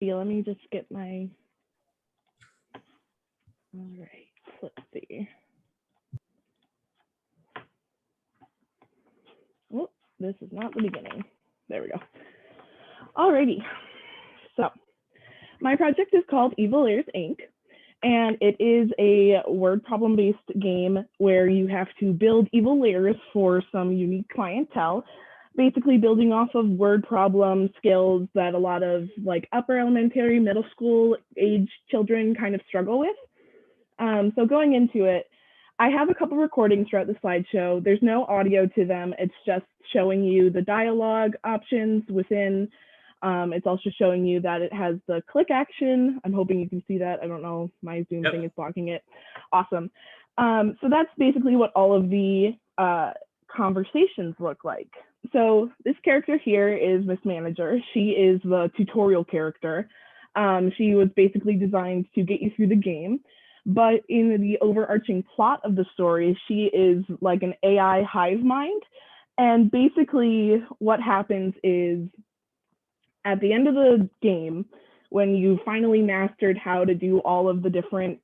Yeah, let me just get my, all right, let's see. Oh, this is not the beginning. There we go. Alrighty, so my project is called Evil Lairs Inc. And it is a word problem based game where you have to build evil lairs for some unique clientele, basically building off of word problem skills that a lot of like upper elementary, middle school age children kind of struggle with. So going into it, I have a couple recordings throughout the slideshow. There's no audio to them. It's just showing you the dialogue options within. It's also showing you that it has the click action. I'm hoping you can see that. I don't know, my Zoom thing is blocking it. Awesome. So that's basically what all of the conversations look like. So this character here is Miss Manager. She is the tutorial character. She was basically designed to get you through the game. But in the overarching plot of the story, she is like an AI hive mind. And basically what happens is at the end of the game, when you finally mastered how to do all of the different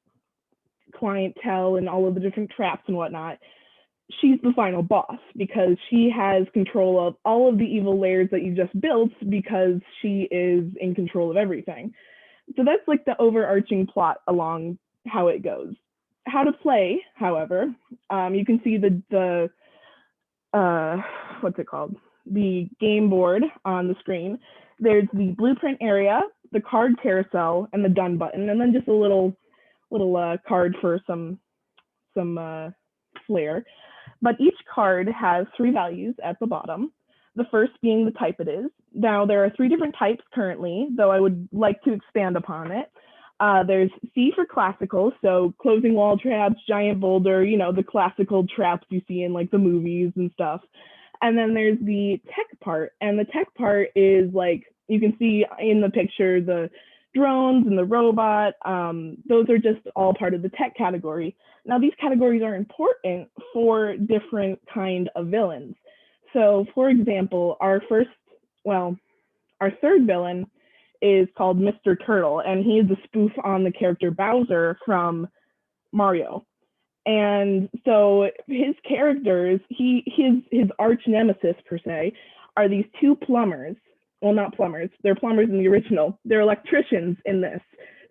clientele and all of the different traps and whatnot, she's the final boss because she has control of all of the evil lairs that you just built because she is in control of everything. So that's like the overarching plot along how it goes. How to play, however, you can see the what's it called? The game board on the screen. There's the blueprint area, the card carousel, and the done button, and then just a little card for some flair. But each card has 3 values at the bottom. The first being the type it is. Now there are 3 different types currently, though I would like to expand upon it. There's C for classical, so closing wall traps, giant boulder, you know, the classical traps you see in like the movies and stuff. And then there's the tech part, and the tech part is like, you can see in the picture, the drones and the robot, those are just all part of the tech category. Now these categories are important for different kind of villains. So for example, our third villain is called Mr. Turtle, and he is a spoof on the character Bowser from Mario. And so his characters, his arch nemesis per se, are these 2 plumbers. Well, not plumbers, they're plumbers in the original. They're electricians in this.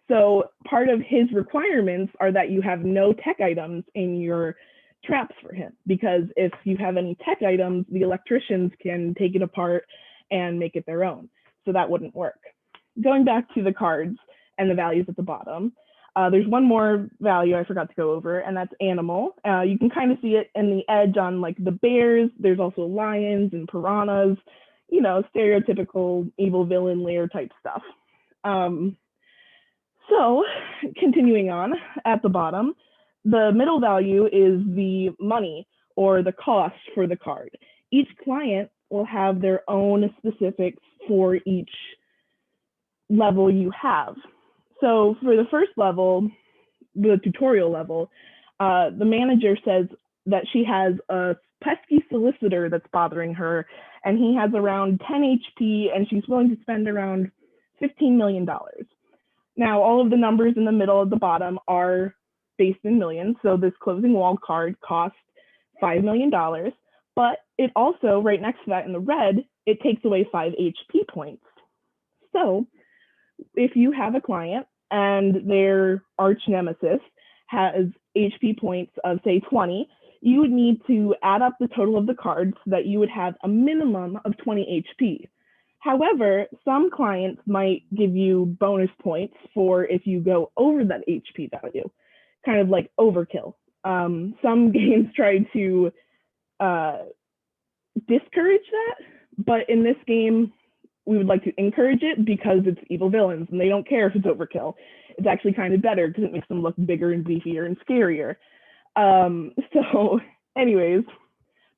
So part of his requirements are that you have no tech items in your traps for him, because if you have any tech items, the electricians can take it apart and make it their own. So that wouldn't work. Going back to the cards and the values at the bottom, there's one more value I forgot to go over, and that's animal. You can kind of see it in the edge on like the bears. There's also lions and piranhas, you know, stereotypical evil villain lair type stuff. So continuing on, at the bottom, the middle value is the money or the cost for the card. Each client will have their own specifics for each level you have. So for the first level, the tutorial level, the manager says that she has a pesky solicitor that's bothering her, and he has around 10 HP, and she's willing to spend around $15 million. Now, all of the numbers in the middle at the bottom are based in millions, so this closing wall card costs $5 million, but it also, right next to that in the red, it takes away 5 HP points. So if you have a client and their arch nemesis has HP points of say 20, you would need to add up the total of the cards so that you would have a minimum of 20 HP. However, some clients might give you bonus points for if you go over that HP value, kind of like overkill. Some games try to discourage that, but in this game, we would like to encourage it because it's evil villains and they don't care if it's overkill. It's actually kind of better because it makes them look bigger and beefier and scarier. So anyways,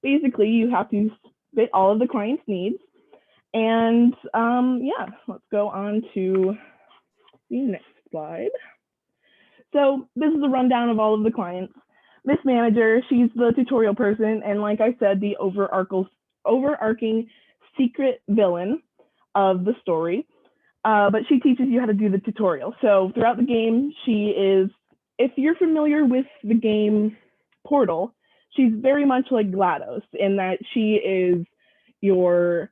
basically you have to fit all of the client's needs. And yeah, let's go on to the next slide. So this is a rundown of all of the clients. Miss Manager, she's the tutorial person, and like I said, the overarching secret villain of the story. but she teaches you how to do the tutorial. So throughout the game, she is, if you're familiar with the game Portal, she's very much like GLaDOS in that she is your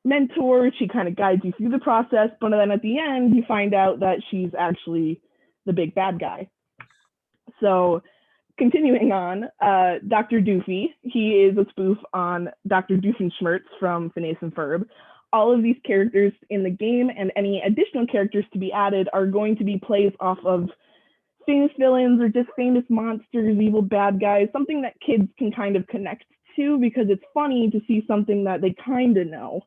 mentor. She kind of guides you through the process, but then at the end, you find out that she's actually the big bad guy. So continuing on, Dr. Doofy, he is a spoof on Dr. Doofenshmirtz from Phineas and Ferb. All of these characters in the game and any additional characters to be added are going to be plays off of famous villains or just famous monsters, evil bad guys, something that kids can kind of connect to because it's funny to see something that they kind of know.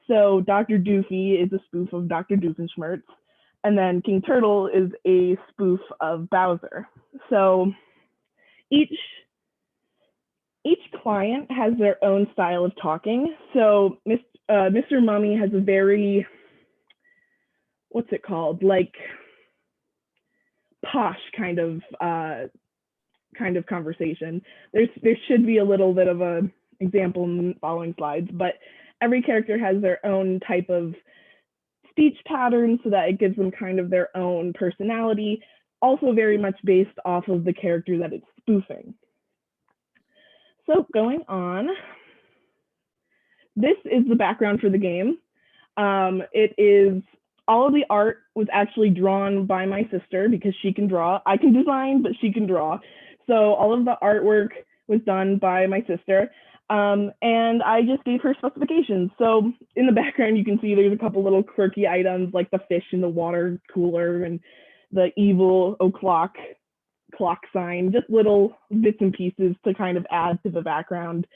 So Dr. Doofy is a spoof of Dr. Doofenshmirtz, and then King Turtle is a spoof of Bowser. So each client has their own style of talking. So Mr. Mummy has a very, what's it called, like posh kind of conversation. There should be a little bit of a example in the following slides, but every character has their own type of speech pattern so that it gives them kind of their own personality, also very much based off of the character that it's spoofing. So going on, this is the background for the game. It is, all of the art was actually drawn by my sister because she can draw. I can design, but she can draw. So all of the artwork was done by my sister. And I just gave her specifications. So in the background, you can see there's a couple little quirky items like the fish in the water cooler and the evil o'clock clock sign, just little bits and pieces to kind of add to the background.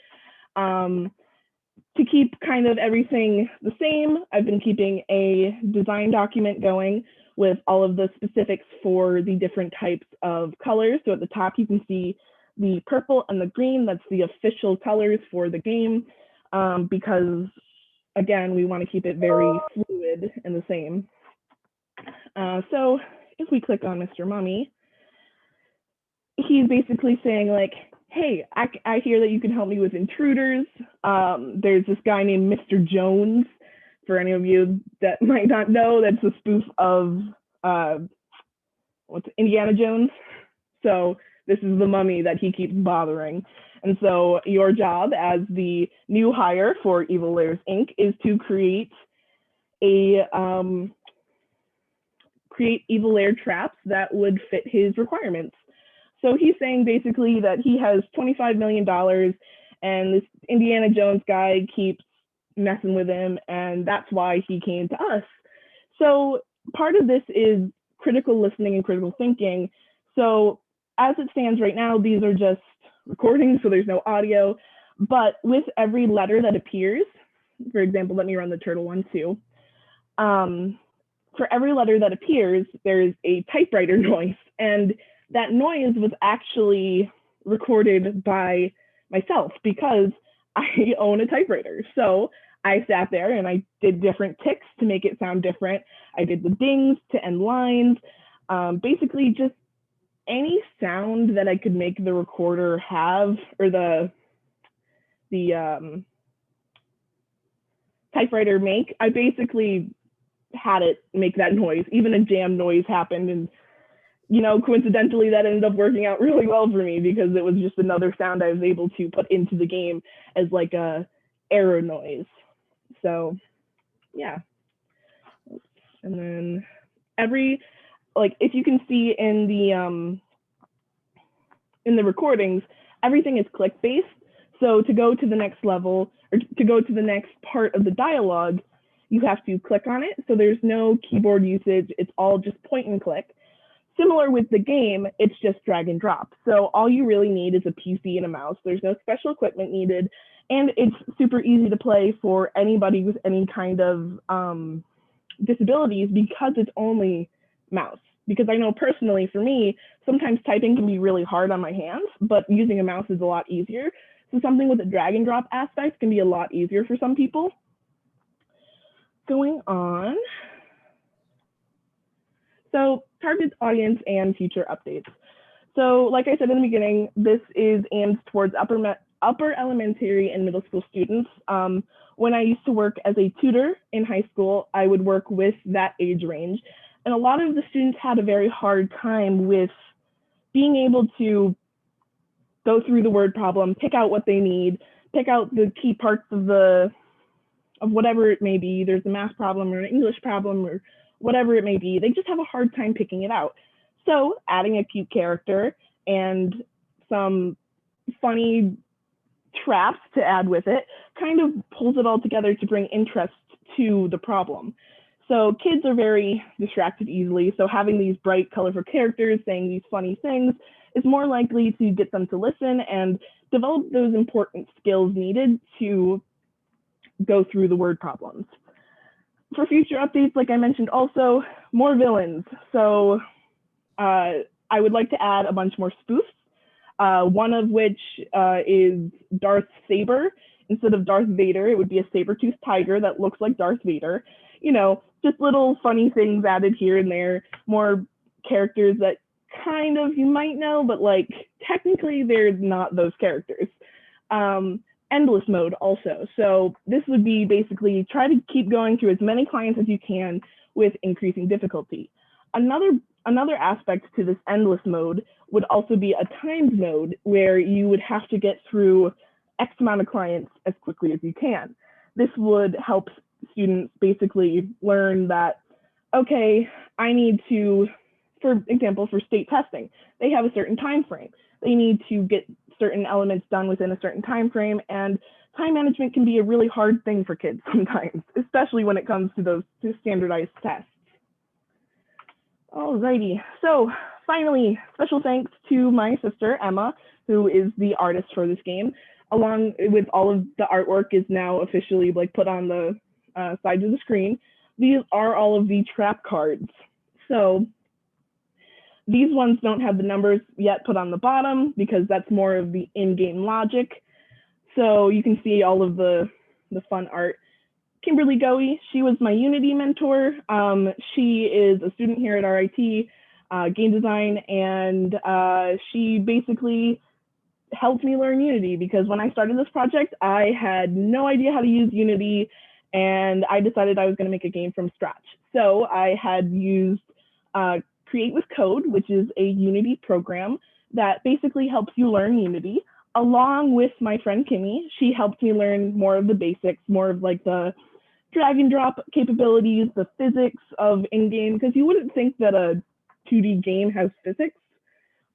To keep kind of everything the same, I've been keeping a design document going with all of the specifics for the different types of colors. So at the top, you can see the purple and the green. That's the official colors for the game, because again, we want to keep it very fluid and the same. So if we click on Mr. Mummy, he's basically saying like, hey, I hear that you can help me with intruders. There's this guy named Mr. Jones. For any of you that might not know, that's a spoof of Indiana Jones. So this is the mummy that he keeps bothering. And so your job as the new hire for Evil Lairs Inc. is to create evil lair traps that would fit his requirements. So he's saying basically that he has $25 million and this Indiana Jones guy keeps messing with him, and that's why he came to us. So part of this is critical listening and critical thinking. So as it stands right now, these are just recordings, so there's no audio, but with every letter that appears, for example, let me run the turtle one too. For every letter that appears, there's a typewriter noise, and that noise was actually recorded by myself because I own a typewriter. So I sat there and I did different ticks to make it sound different. I did the dings to end lines, basically just any sound that I could make the recorder have, or the typewriter make. I basically had it make that noise. Even a jam noise happened, and you know, coincidentally, that ended up working out really well for me because it was just another sound I was able to put into the game as like a error noise. So yeah. And then if you can see in the recordings, everything is click based. So to go to the next level or to go to the next part of the dialogue, you have to click on it. So there's no keyboard usage. It's all just point and click. Similar with the game, it's just drag and drop. So all you really need is a PC and a mouse. There's no special equipment needed. And it's super easy to play for anybody with any kind of disabilities because it's only mouse. Because I know personally for me, sometimes typing can be really hard on my hands, but using a mouse is a lot easier. So something with a drag and drop aspect can be a lot easier for some people. Going on. So target audience and future updates. So like I said in the beginning, this is aimed towards upper upper elementary and middle school students. When I used to work as a tutor in high school, I would work with that age range. And a lot of the students had a very hard time with being able to go through the word problem, pick out what they need, pick out the key parts of whatever it may be. There's a math problem or an English problem or whatever it may be. They just have a hard time picking it out. So adding a cute character and some funny traps to add with it kind of pulls it all together to bring interest to the problem. So kids are very distracted easily. So having these bright, colorful characters saying these funny things is more likely to get them to listen and develop those important skills needed to go through the word problems. For future updates, like I mentioned, also more villains. So I would like to add a bunch more spoofs, one of which is Darth Saber. Instead of Darth Vader, it would be a saber-toothed tiger that looks like Darth Vader. You know, just little funny things added here and there, more characters that kind of you might know, but like technically they're not those characters. Endless mode also. So this would be basically try to keep going through as many clients as you can with increasing difficulty. Another aspect to this endless mode would also be a timed mode where you would have to get through X amount of clients as quickly as you can. This would help students basically learn that, okay, I need to, for example, for state testing, they have a certain time frame. They need to get certain elements done within a certain time frame, and time management can be a really hard thing for kids sometimes, especially when it comes to those standardized tests. Alrighty, so finally, special thanks to my sister, Emma, who is the artist for this game. Along with all of the artwork is now officially like put on the sides of the screen. These are all of the trap cards. So these ones don't have the numbers yet put on the bottom because that's more of the in-game logic. So you can see all of the fun art. Kimberly Goey, she was my Unity mentor. She is a student here at RIT, game design, and she basically helped me learn Unity because when I started this project, I had no idea how to use Unity, and I decided I was going to make a game from scratch. So I had used Create with Code, which is a Unity program that basically helps you learn Unity. Along with my friend Kimmy, she helped me learn more of the basics, more of like the drag and drop capabilities, the physics of in-game, because you wouldn't think that a 2D game has physics,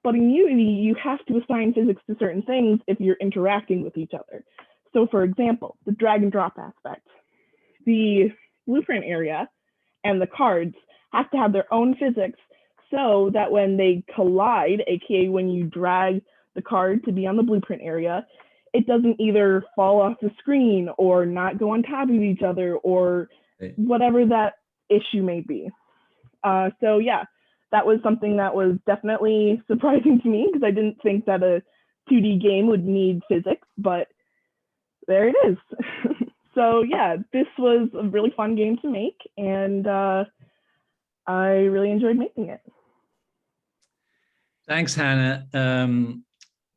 but in Unity, you have to assign physics to certain things if you're interacting with each other. So for example, the drag and drop aspect, the blueprint area and the cards have to have their own physics so that when they collide, aka when you drag the card to be on the blueprint area, it doesn't either fall off the screen or not go on top of each other or whatever that issue may be. So yeah, that was something that was definitely surprising to me because I didn't think that a 2D game would need physics, but there it is. So yeah, this was a really fun game to make, and I really enjoyed making it. Thanks, Hannah.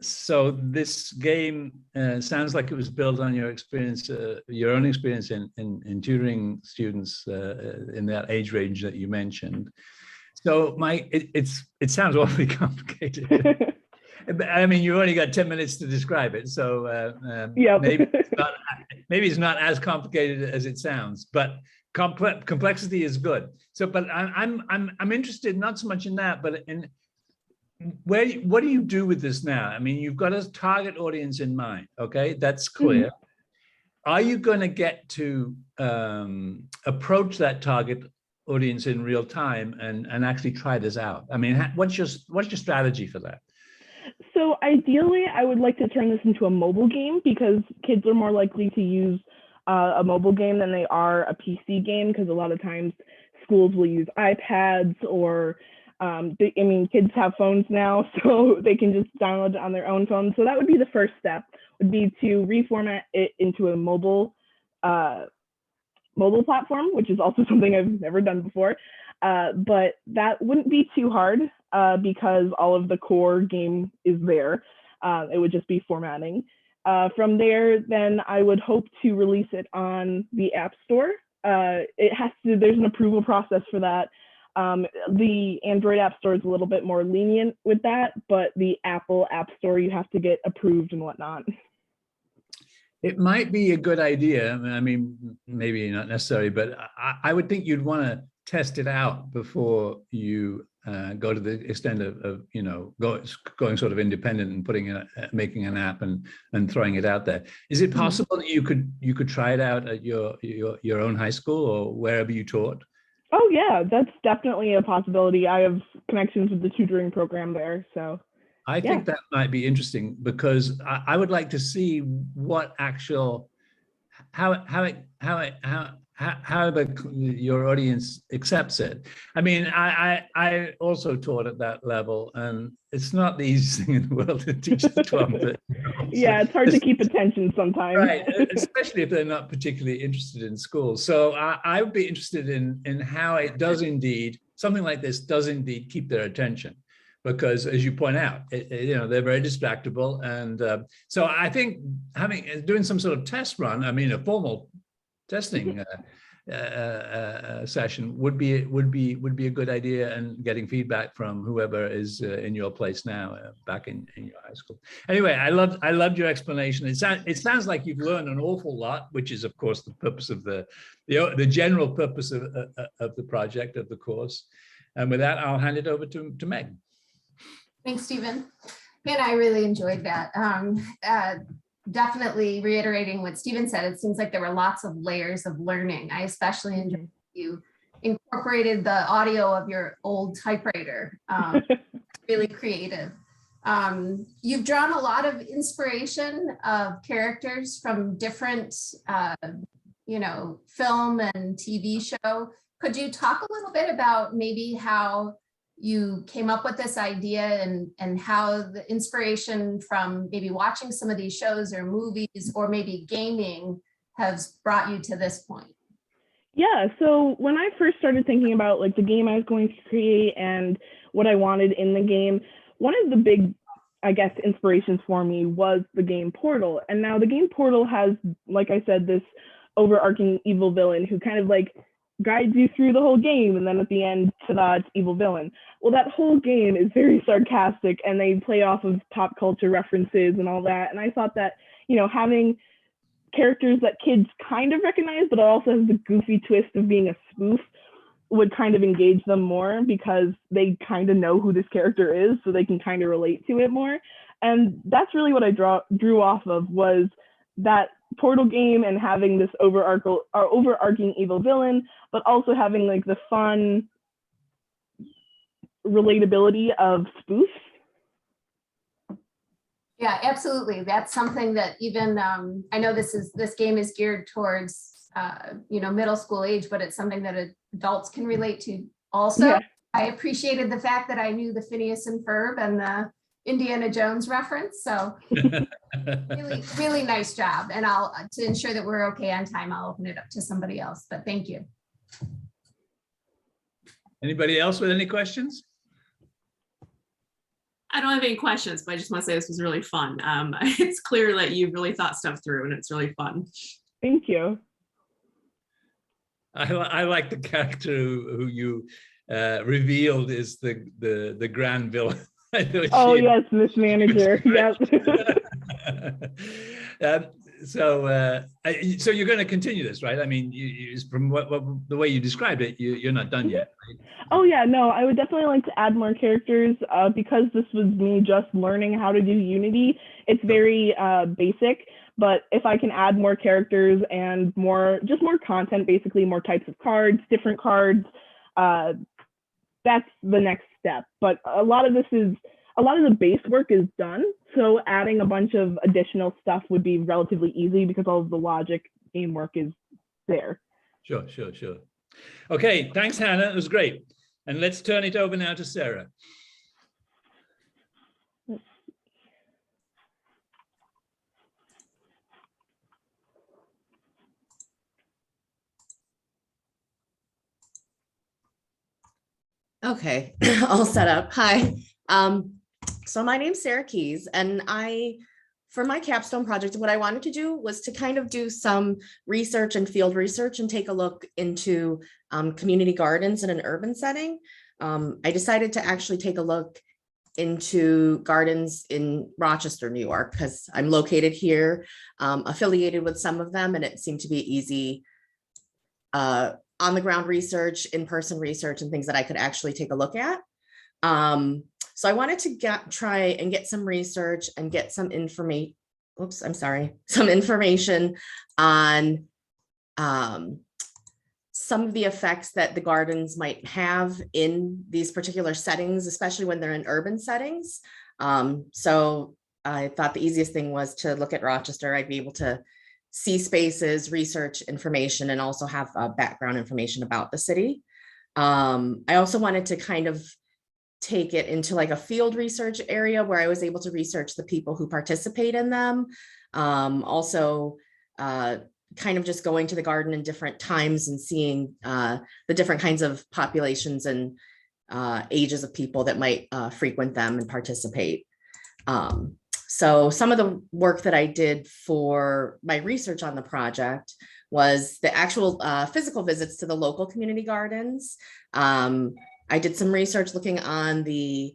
So this game sounds like it was built on your experience, your own experience in tutoring students in that age range that you mentioned. So it sounds awfully complicated. I mean, you've only got 10 minutes to describe it, so yep. maybe it's not as complicated as it sounds, but complexity is good. So, but I'm interested not so much in that, but in what do you do with this now? I mean, you've got a target audience in mind, okay? That's clear. Mm-hmm. Are you going to get to approach that target audience in real time and actually try this out? I mean, what's your strategy for that? So ideally, I would like to turn this into a mobile game because kids are more likely to use a mobile game than they are a PC game, because a lot of times schools will use iPads or kids have phones now, so they can just download it on their own phone. So that would be the first step, would be to reformat it into a mobile platform, which is also something I've never done before. But that wouldn't be too hard because all of the core game is there. It would just be formatting. From there, then I would hope to release it on the App Store. There's an approval process for that. The Android App Store is a little bit more lenient with that, but the Apple App Store, you have to get approved and whatnot. It might be a good idea. I mean, maybe not necessary, but I would think you'd want to test it out before you go to the extent of going sort of independent and making an app and throwing it out there. Is it possible that you could try it out at your own high school or wherever you taught? Oh yeah, that's definitely a possibility. I have connections with the tutoring program there, so. I think that might be interesting because I would like to see what actual your audience accepts it. I mean, I also taught at that level, and it's not the easiest thing in the world to teach the 12th. Yeah, it's hard to keep attention sometimes. Right, especially if they're not particularly interested in school. So I would be interested in how it does indeed, something like this does indeed keep their attention. Because as you point out, they're very distractible. And so I think doing some sort of test run, I mean, a formal testing session would be a good idea, and getting feedback from whoever is in your place now, back in your high school. Anyway, I loved your explanation. It sounds like you've learned an awful lot, which is of course the purpose of the general purpose of the project, of the course. And with that, I'll hand it over to Meg. Thanks, Stephen. And I really enjoyed that. Definitely reiterating what Stephen said, it seems like there were lots of layers of learning. I especially enjoyed you incorporated the audio of your old typewriter. Really creative. You've drawn a lot of inspiration of characters from different, film and TV show. Could you talk a little bit about maybe how you came up with this idea and how the inspiration from maybe watching some of these shows or movies or maybe gaming has brought you to this point? Yeah, so when I first started thinking about like the game I was going to create and what I wanted in the game, one of the big, I guess, inspirations for me was the game Portal. And now the game Portal has, like I said, this overarching evil villain who kind of like guides you through the whole game, and then at the end, ta-da, it's evil villain. Well, that whole game is very sarcastic, and they play off of pop culture references and all that. And I thought that, having characters that kids kind of recognize, but also has the goofy twist of being a spoof, would kind of engage them more because they kind of know who this character is, so they can kind of relate to it more. And that's really what I drew off of, was that Portal game and having this overarching evil villain, but also having like the fun relatability of spoofs. Yeah, absolutely. That's something that even I know this game is geared towards middle school age, but it's something that adults can relate to also. Yeah. I appreciated the fact that I knew the Phineas and Ferb and the Indiana Jones reference. So really, really nice job. And to ensure that we're okay on time, I'll open it up to somebody else, but thank you. Anybody else with any questions? I don't have any questions, but I just want to say this was really fun. It's clear that you've really thought stuff through, and it's really fun. Thank you. I like the character who you revealed is the grand villain. Oh yes, this manager. Yes. So you're going to continue this, right? I mean, from the way you described it, you're not done yet, right? Oh yeah, no, I would definitely like to add more characters because this was me just learning how to do Unity. It's very basic, but if I can add more characters and more content, basically more types of cards, different cards, that's the next step. But a lot of the base work is done. So adding a bunch of additional stuff would be relatively easy because all of the logic game work is there. Sure. Okay, thanks, Hannah. It was great. And let's turn it over now to Sarah. Okay, all set up. Hi. So my name's Sarah Keys, and I for my capstone project, what I wanted to do was to kind of do some research and field research and take a look into community gardens in an urban setting. I decided to actually take a look into gardens in Rochester, New York, because I'm located here, affiliated with some of them, and it seemed to be easy on the ground research, in-person research, and things that I could actually take a look at. So I wanted to try and get some research and get some information. Oops, I'm sorry, some information on some of the effects that the gardens might have in these particular settings, especially when they're in urban settings. So I thought the easiest thing was to look at Rochester. I'd be able to see spaces, research information, and also have background information about the city. I also wanted to kind of take it into like a field research area where I was able to research the people who participate in them. Also, kind of just going to the garden in different times and seeing the different kinds of populations and ages of people that might frequent them and participate. So some of the work that I did for my research on the project was the actual physical visits to the local community gardens. I did some research looking on the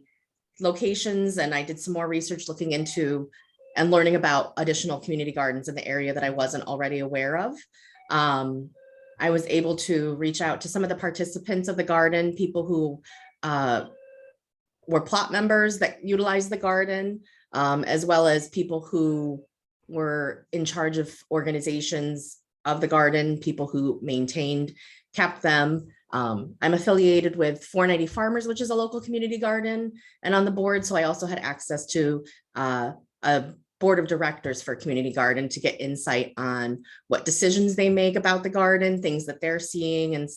locations, and I did some more research looking into and learning about additional community gardens in the area that I wasn't already aware of. I was able to reach out to some of the participants of the garden, people who were plot members that utilized the garden, as well as people who were in charge of organizations of the garden, people who maintained, kept them. I'm affiliated with 490 Farmers, which is a local community garden, and on the board. So I also had access to a board of directors for community garden to get insight on what decisions they make about the garden, things that they're seeing, and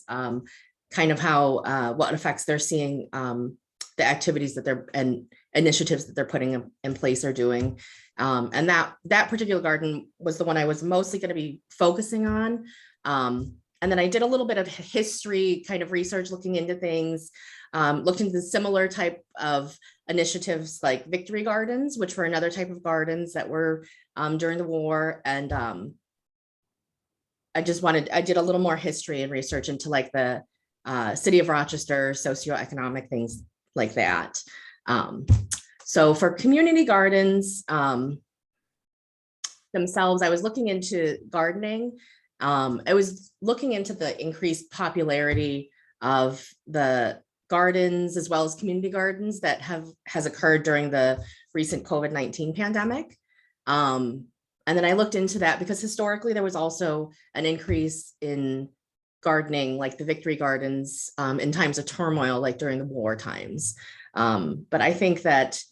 kind of how what effects they're seeing, the activities that they're and initiatives that they're putting in place or doing. And that particular garden was the one I was mostly going to be focusing on. And then I did a little bit of history kind of research, looking into things, looked into similar type of initiatives like victory gardens, which were another type of gardens that were during the war. And I did a little more history and research into like the city of Rochester, socioeconomic things like that. So for community gardens themselves, I was looking into gardening. I was looking into the increased popularity of the gardens as well as community gardens that has occurred during the recent COVID-19 pandemic. And then I looked into that because historically there was also an increase in gardening, like the victory gardens, in times of turmoil, like during the war times. But I think that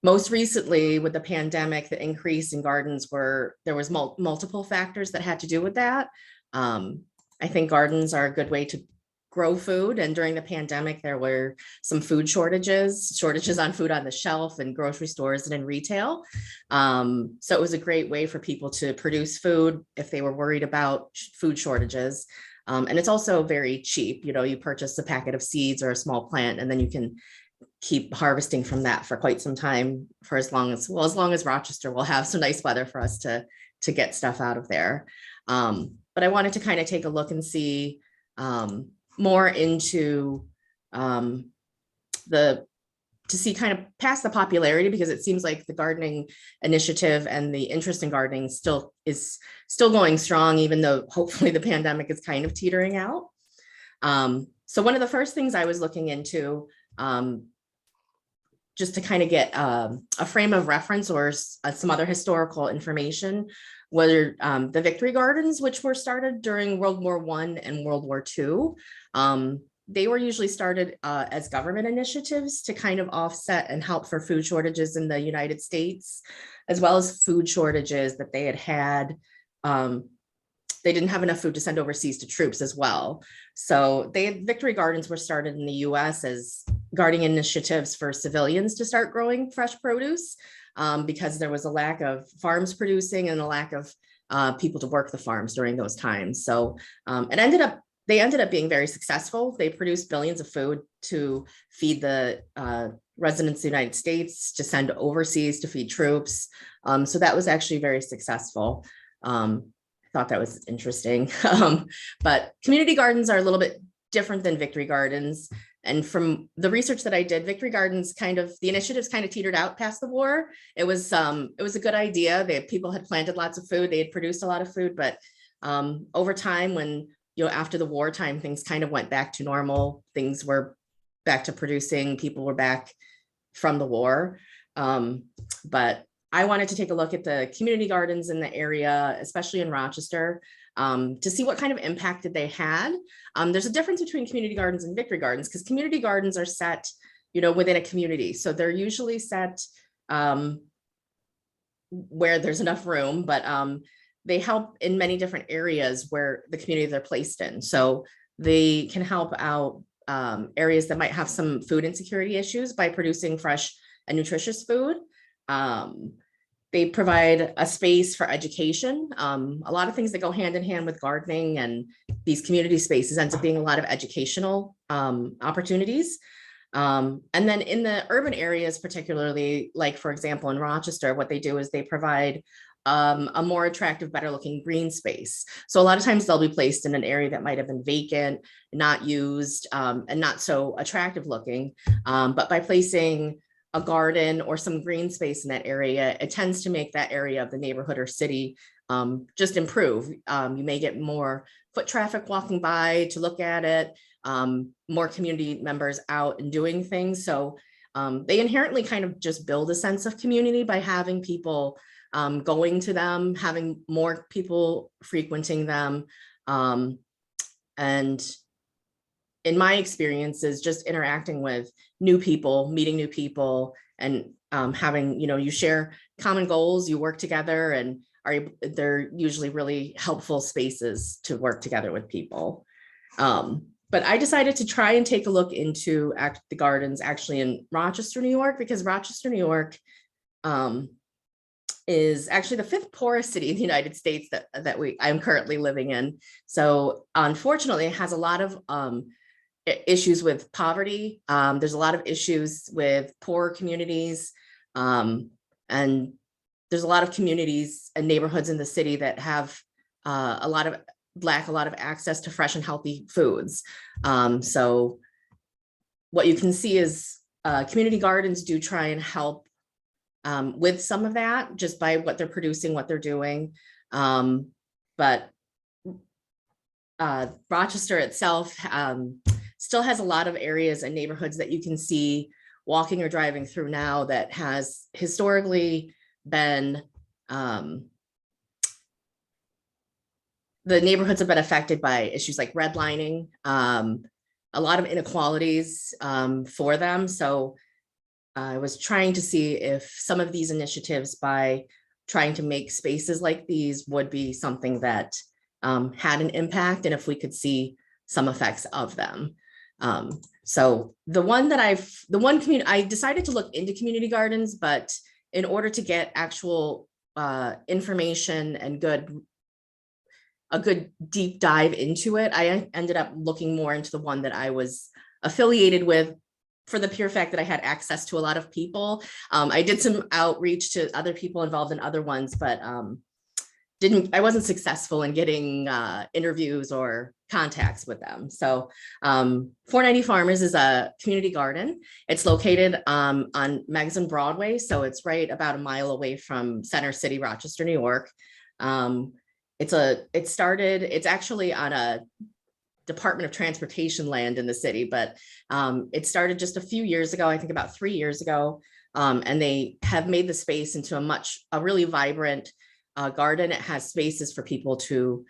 most recently with the pandemic, the increase in gardens there was multiple factors that had to do with that. I think gardens are a good way to grow food. And during the pandemic, there were some food shortages on food on the shelf in grocery stores and in retail. So it was a great way for people to produce food if they were worried about food shortages. And it's also very cheap. You know, you purchase a packet of seeds or a small plant, and then you can keep harvesting from that for quite some time, for as long as Rochester will have some nice weather for us to get stuff out of there. But I wanted to kind of take a look and see more into to see kind of past the popularity, because it seems like the gardening initiative and the interest in gardening is still going strong, even though hopefully the pandemic is kind of teetering out. So one of the first things I was looking into, just to kind of get a frame of reference or some other historical information, were the victory gardens, which were started during World War I and World War II. They were usually started as government initiatives to kind of offset and help for food shortages in the United States, as well as food shortages that they had. They didn't have enough food to send overseas to troops as well. So victory gardens were started in the US as gardening initiatives for civilians to start growing fresh produce, because there was a lack of farms producing and a lack of people to work the farms during those times. So they ended up being very successful. They produced billions of food to feed the residents of the United States to send overseas to feed troops. So that was actually very successful. I thought that was interesting. But community gardens are a little bit different than victory gardens. And from the research that I did, victory gardens the initiatives kind of teetered out past the war. It was a good idea. People had planted lots of food. They had produced a lot of food, but over time, when, after the wartime, things kind of went back to normal. Things were back to producing. People were back from the war. But I wanted to take a look at the community gardens in the area, especially in Rochester, to see what kind of impact that they had. There's a difference between community gardens and victory gardens, because community gardens are set, within a community. So they're usually set where there's enough room, but they help in many different areas where the community they're placed in. So they can help out areas that might have some food insecurity issues by producing fresh and nutritious food. They provide a space for education. A lot of things that go hand in hand with gardening and these community spaces ends up being a lot of educational opportunities. And then in the urban areas, particularly, like, for example, in Rochester, what they do is they provide a more attractive, better looking green space. So a lot of times they'll be placed in an area that might have been vacant, not used, and not so attractive looking. But by placing a garden or some green space in that area, it tends to make that area of the neighborhood or city just improve. You may get more foot traffic walking by to look at it, more community members out and doing things. So they inherently kind of just build a sense of community by having people going to them, having more people frequenting them. And in my experiences, just interacting with new people, meeting new people, and having, you share common goals, you work together, and they're usually really helpful spaces to work together with people. But I decided to try and take a look into the gardens actually in Rochester, New York, because Rochester, New York is actually the 5th poorest city in the United States that I'm currently living in. So unfortunately, it has a lot of issues with poverty. There's a lot of issues with poor communities. And there's a lot of communities and neighborhoods in the city that have lack a lot of access to fresh and healthy foods. So what you can see is community gardens do try and help with some of that just by what they're producing, what they're doing. But Rochester itself still has a lot of areas and neighborhoods that you can see walking or driving through now that has historically been, the neighborhoods have been affected by issues like redlining, a lot of inequalities for them. So I was trying to see if some of these initiatives, by trying to make spaces like these, would be something that had an impact, and if we could see some effects of them. So I decided to look into community gardens, but in order to get actual information and a good deep dive into it, I ended up looking more into the one that I was affiliated with, for the pure fact that I had access to a lot of people. I did some outreach to other people involved in other ones, but I wasn't successful in getting interviews or contacts with them. So 490 Farmers is a community garden. It's located on Meggs and Broadway. So it's right about a mile away from Center City, Rochester, New York. It's actually on a Department of Transportation land in the city, but it started just a few years ago, I think about 3 years ago. And they have made the space into a really vibrant garden. It has spaces for people to,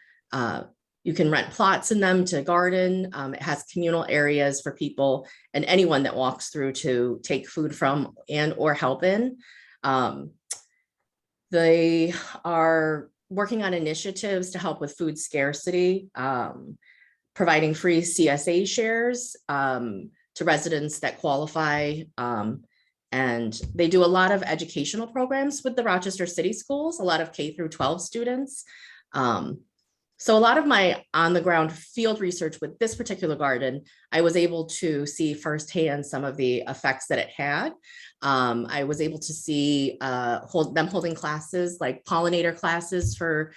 you can rent plots in them to garden. It has communal areas for people and anyone that walks through to take food from and or help in. They are working on initiatives to help with food scarcity, providing free CSA shares to residents that qualify. And they do a lot of educational programs with the Rochester City Schools, a lot of K through 12 students. So a lot of my on the ground field research with this particular garden, I was able to see firsthand some of the effects that it had. I was able to see them holding classes like pollinator classes for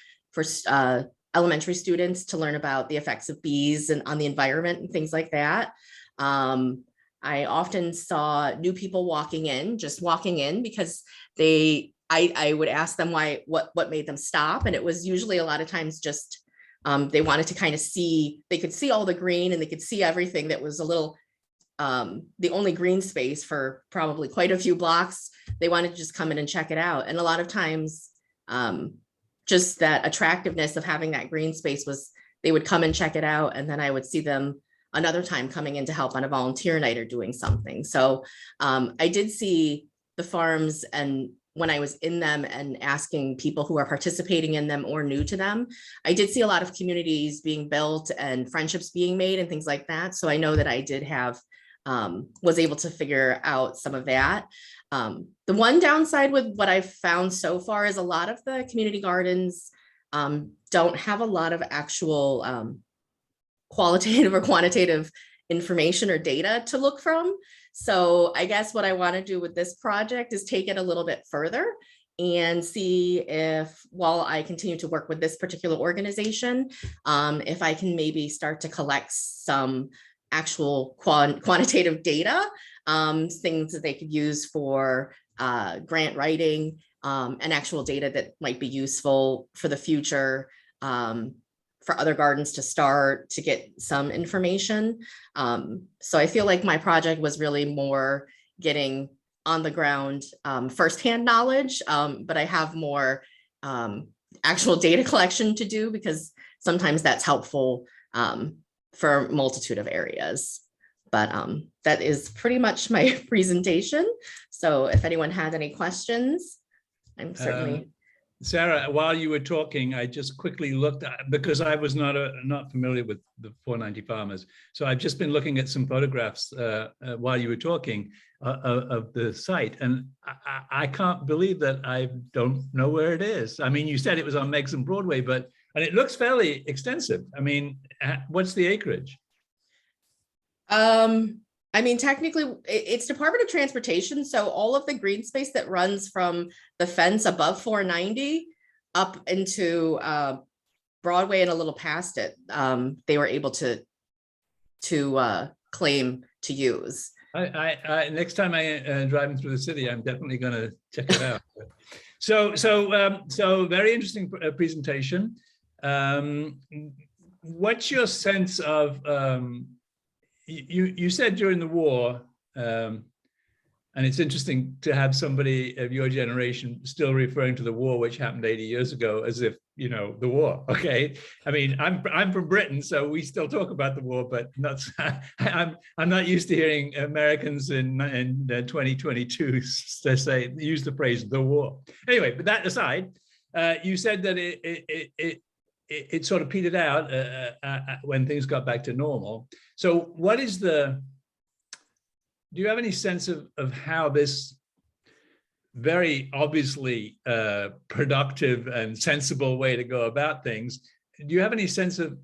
elementary students to learn about the effects of bees and on the environment and things like that. I often saw new people walking in because I would ask them what made them stop. And it was usually a lot of times just they wanted to kind of they could see all the green and they could see everything that was a little, the only green space for probably quite a few blocks. They wanted to just come in and check it out. And a lot of times, just that attractiveness of having that green space was, they would come and check it out. And then I would see them another time coming in to help on a volunteer night or doing something. So I did see the farms, and when I was in them and asking people who are participating in them or new to them, I did see a lot of communities being built and friendships being made and things like that. So I know that I did have, was able to figure out some of that. The one downside with what I've found so far is a lot of the community gardens don't have a lot of actual qualitative or quantitative information or data to look from. So I guess what I want to do with this project is take it a little bit further and see if, while I continue to work with this particular organization, if I can maybe start to collect some actual quantitative data, things that they could use for grant writing, and actual data that might be useful for the future, for other gardens to start to get some information. So I feel like my project was really more getting on the ground firsthand knowledge, but I have more actual data collection to do because sometimes that's helpful for a multitude of areas. But that is pretty much my presentation. So if anyone had any questions, I'm certainly. Sarah, while you were talking, I just quickly looked at, because I was not familiar with the 490 farmers. So I've just been looking at some photographs while you were talking of the site. And I can't believe that I don't know where it is. I mean, you said it was on Meggs and Broadway, and it looks fairly extensive. I mean, what's the acreage? I mean, technically, it's Department of Transportation. So all of the green space that runs from the fence above 490 up into Broadway and a little past it, they were able to claim to use. Next time I driving through the city, I'm definitely going to check it out. So very interesting presentation. What's your sense of? You said during the war, and it's interesting to have somebody of your generation still referring to the war, which happened 80 years ago, as if, you know, the war. Okay, I mean, I'm from Britain, so we still talk about the war, but not. I'm not used to hearing Americans in 2022 say use the phrase the war. Anyway, but that aside, you said that it sort of petered out when things got back to normal. So what is do you have any sense of how this very obviously productive and sensible way to go about things, do you have any sense of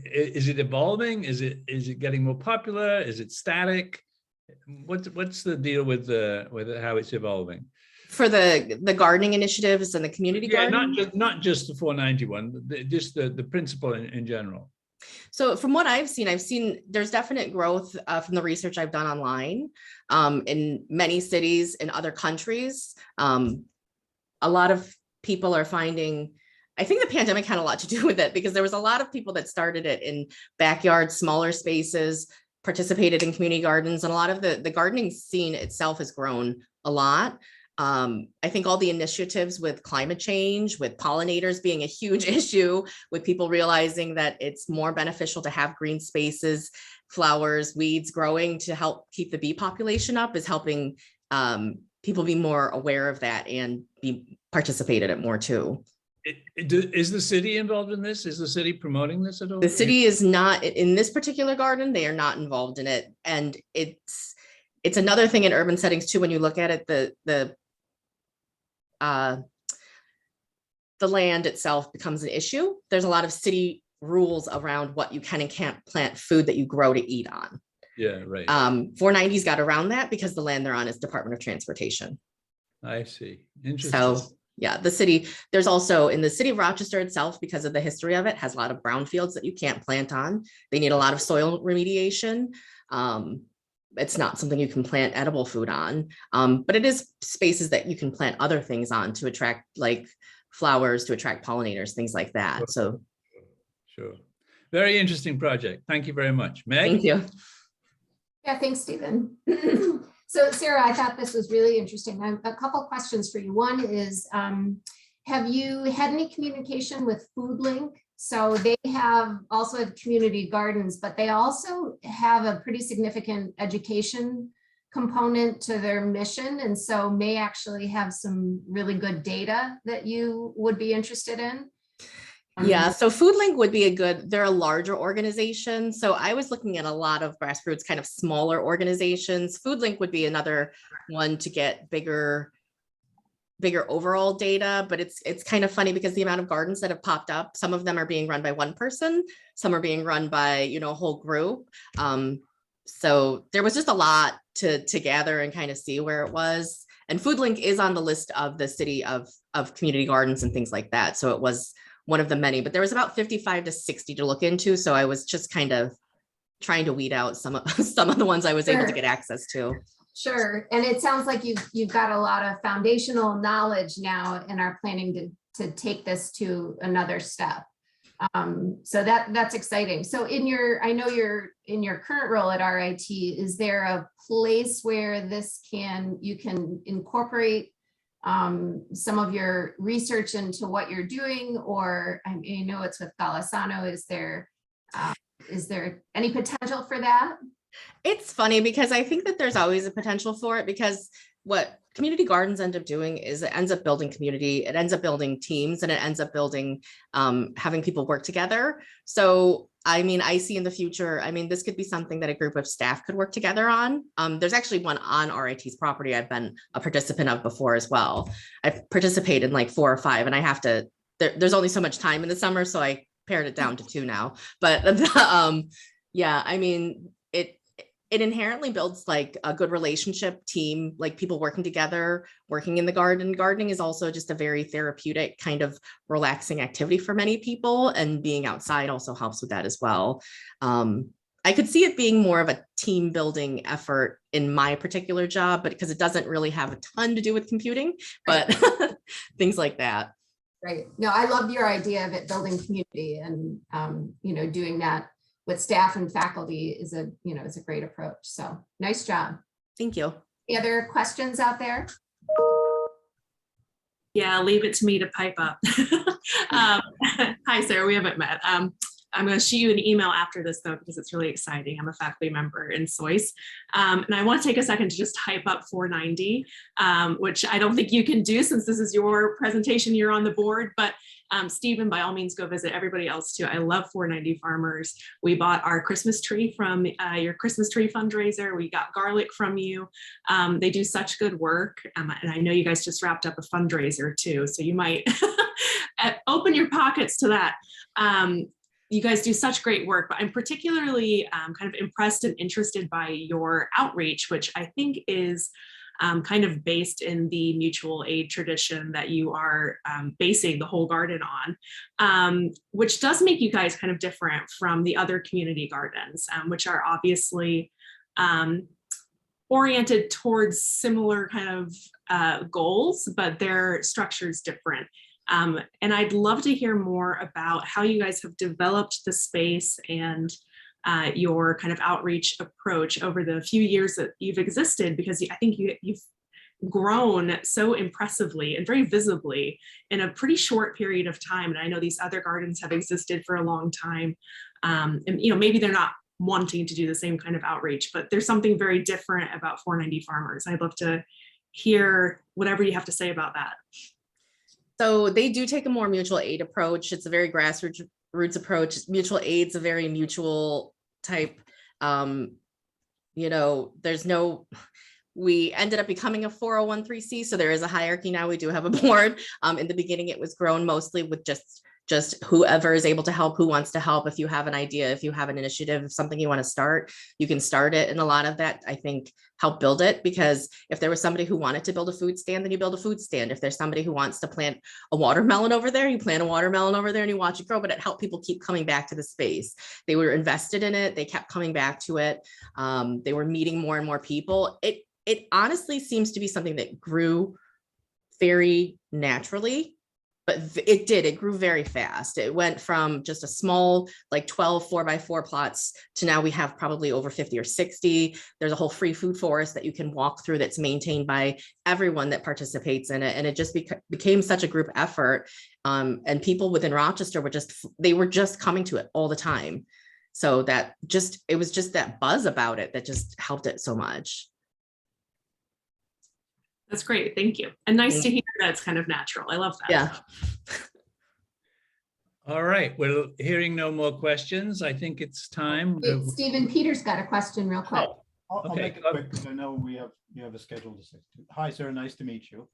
is it evolving? Is it getting more popular? Is it static? What's the deal with how it's evolving? For the gardening initiatives and the community gardening? Not just the 491, just the principle in general. So from what I've seen there's definite growth from the research I've done online in many cities in other countries. A lot of people are finding, I think the pandemic had a lot to do with it, because there was a lot of people that started it in backyards, smaller spaces, participated in community gardens, and a lot of the gardening scene itself has grown a lot. I think all the initiatives with climate change, with pollinators being a huge issue, with people realizing that it's more beneficial to have green spaces, flowers, weeds growing to help keep the bee population up, is helping people be more aware of that and participate in it more too. Is the city involved in this? Is the city promoting this at all? The city is not in this particular garden. They are not involved in it. And it's another thing in urban settings too, when you look at it, the the land itself becomes an issue. There's a lot of city rules around what you can and can't plant food that you grow to eat on. Yeah, right. 490's got around that because the land they're on is Department of Transportation. I see. Interesting. So yeah, the city, there's also in the city of Rochester itself, because of the history of it, has a lot of brownfields that you can't plant on. They need a lot of soil remediation. It's not something you can plant edible food on, but it is spaces that you can plant other things on to attract like flowers, to attract pollinators, things like that. So sure. Very interesting project. Thank you very much. Meg? thank you. Yeah, thanks, Stephen. So Sarah, I thought this was really interesting. I have a couple of questions for you. One is, have you had any communication with FoodLink? So they also have community gardens, but they also have a pretty significant education component to their mission. And so may actually have some really good data that you would be interested in. Yeah, so FoodLink would be they're a larger organization. So I was looking at a lot of grassroots kind of smaller organizations. FoodLink would be another one to get bigger overall data, but it's kind of funny because the amount of gardens that have popped up, some of them are being run by one person, some are being run by, a whole group. So there was just a lot to gather and kind of see where it was. And FoodLink is on the list of the city of community gardens and things like that. So it was one of the many, but there was about 55 to 60 to look into. So I was just kind of trying to weed out some of the ones I was able to get access to. Sure. And it sounds like you've got a lot of foundational knowledge now and are planning to take this to another step. So that's exciting. So I know you're in your current role at RIT, is there a place where you can incorporate some of your research into what you're doing, or I know it's with Golisano, is there any potential for that? It's funny because I think that there's always a potential for it, because what community gardens end up doing is it ends up building community, it ends up building teams, and it ends up building, having people work together. So, I see in the future, this could be something that a group of staff could work together on. There's actually one on RIT's property I've been a participant of before as well. I've participated in like 4 or 5, and there's only so much time in the summer, so I pared it down to 2 now. But yeah, it inherently builds like a good relationship team, like people working together, working in the garden. Gardening is also just a very therapeutic kind of relaxing activity for many people, and being outside also helps with that as well. I could see it being more of a team building effort in my particular job, but because it doesn't really have a ton to do with computing, but things like that. Right. No, I love your idea of it building community, and doing that with staff and faculty is a great approach. So nice job. Thank you. Any other questions out there? Yeah, leave it to me to pipe up. Hi, Sarah, we haven't met. I'm going to shoot you an email after this, though, because it's really exciting. I'm a faculty member in SOIS. And I want to take a second to just hype up 490, which I don't think you can do since this is your presentation, you're on the board. But Stephen, by all means, go visit everybody else too. I love 490 Farmers. We bought our Christmas tree from your Christmas tree fundraiser. We got garlic from you. They do such good work. And I know you guys just wrapped up a fundraiser too. So you might open your pockets to that. You guys do such great work, but I'm particularly kind of impressed and interested by your outreach, which I think is kind of based in the mutual aid tradition that you are basing the whole garden on, which does make you guys kind of different from the other community gardens, which are obviously oriented towards similar kind of goals, but their structure is different. And I'd love to hear more about how you guys have developed the space and your kind of outreach approach over the few years that you've existed, because I think you've grown so impressively and very visibly in a pretty short period of time. And I know these other gardens have existed for a long time. And maybe they're not wanting to do the same kind of outreach, but there's something very different about 490 Farmers. I'd love to hear whatever you have to say about that. So they do take a more mutual aid approach. It's a very grassroots approach. Mutual aid's a very mutual type. we ended up becoming a 401(c). So there is a hierarchy now. We do have a board. In the beginning, it was grown mostly with just whoever is able to help, who wants to help. If you have an idea, if you have an initiative, if something you want to start, you can start it. And a lot of that, I think, helped build it, because if there was somebody who wanted to build a food stand, then you build a food stand. If there's somebody who wants to plant a watermelon over there, you plant a watermelon over there and you watch it grow. But it helped people keep coming back to the space. They were invested in it. They kept coming back to it. They were meeting more and more people. It honestly seems to be something that grew very naturally. But it grew very fast. It went from just a small, like 12 4x4 plots to now we have probably over 50 or 60. There's a whole free food forest that you can walk through that's maintained by everyone that participates in it. And it just became such a group effort. And people within Rochester were just coming to it all the time. So it was just that buzz about it that just helped it so much. That's great. Thank you. And nice to hear that it's kind of natural. I love that. Yeah. All right. Well, hearing no more questions, I think it's time. Stephen Peters got a question real quick. I'll Okay. make it quick because I know you have a schedule to stick to. Hi, Sarah. Nice to meet you.